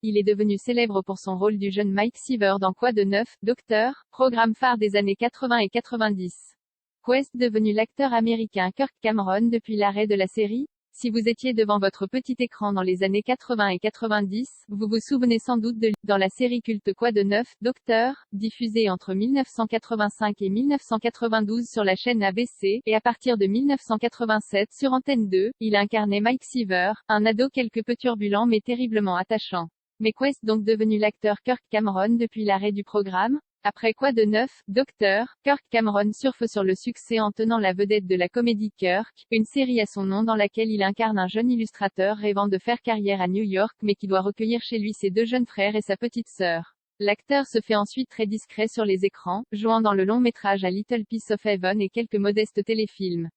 Il est devenu célèbre pour son rôle du jeune Mike Seaver dans Quoi de neuf, Docteur, programme phare des années 80 et 90. Qu'est devenu l'acteur américain Kirk Cameron depuis l'arrêt de la série? Si vous étiez devant votre petit écran dans les années 80 et 90, vous vous souvenez sans doute de lui, dans la série culte Quoi de neuf, Docteur, diffusée entre 1985 et 1992 sur la chaîne ABC, et à partir de 1987 sur Antenne 2, il incarnait Mike Seaver, un ado quelque peu turbulent mais terriblement attachant. Mais qu'est donc devenu l'acteur Kirk Cameron depuis l'arrêt du programme? Après Quoi de neuf, Docteur, Kirk Cameron surfe sur le succès en tenant la vedette de la comédie Kirk, une série à son nom dans laquelle il incarne un jeune illustrateur rêvant de faire carrière à New York mais qui doit recueillir chez lui ses deux jeunes frères et sa petite sœur. L'acteur se fait ensuite très discret sur les écrans, jouant dans le long métrage A Little Piece of Heaven et quelques modestes téléfilms.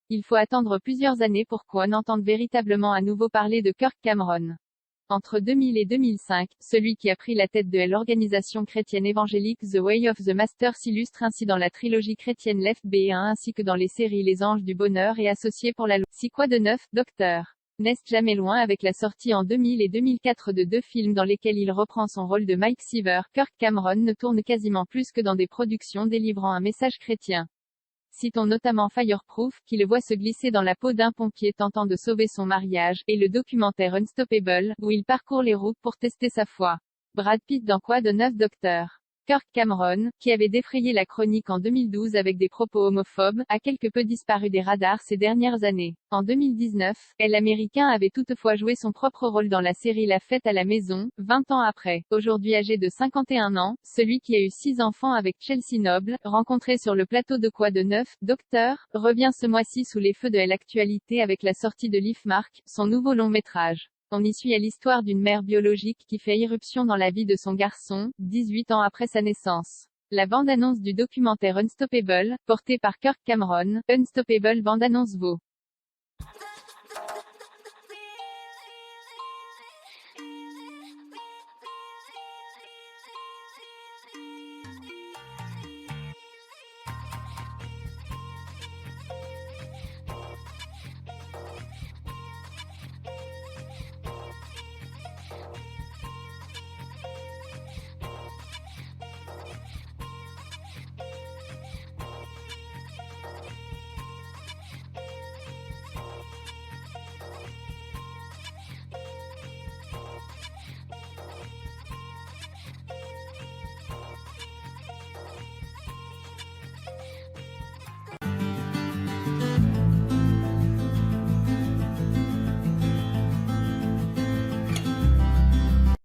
Il faut attendre plusieurs années pour qu'on entende véritablement à nouveau parler de Kirk Cameron. Entre 2000 et 2005, celui qui a pris la tête de l'organisation chrétienne évangélique The Way of the Master s'illustre ainsi dans la trilogie chrétienne Left Behind ainsi que dans les séries Les Anges du Bonheur et Associés pour la loi. Si Quoi de neuf, Docteur n'est jamais loin avec la sortie en 2000 et 2004 de deux films dans lesquels il reprend son rôle de Mike Seaver, Kirk Cameron ne tourne quasiment plus que dans des productions délivrant un message chrétien. Citons notamment Fireproof, qui le voit se glisser dans la peau d'un pompier tentant de sauver son mariage, et le documentaire Unstoppable, où il parcourt les routes pour tester sa foi. Brad Pitt dans Quoi de neuf, Docteur. Kirk Cameron, qui avait défrayé la chronique en 2012 avec des propos homophobes, a quelque peu disparu des radars ces dernières années. En 2019, l'Américain avait toutefois joué son propre rôle dans la série La Fête à la maison, 20 ans après. Aujourd'hui âgé de 51 ans, celui qui a eu 6 enfants avec Chelsea Noble, rencontré sur le plateau de Quoi de neuf, Docteur, revient ce mois-ci sous les feux de l'actualité avec la sortie de Leaf Mark, son nouveau long métrage. On y suit l'histoire d'une mère biologique qui fait irruption dans la vie de son garçon, 18 ans après sa naissance. La bande-annonce du documentaire Unstoppable, portée par Kirk Cameron, Unstoppable bande-annonce vaut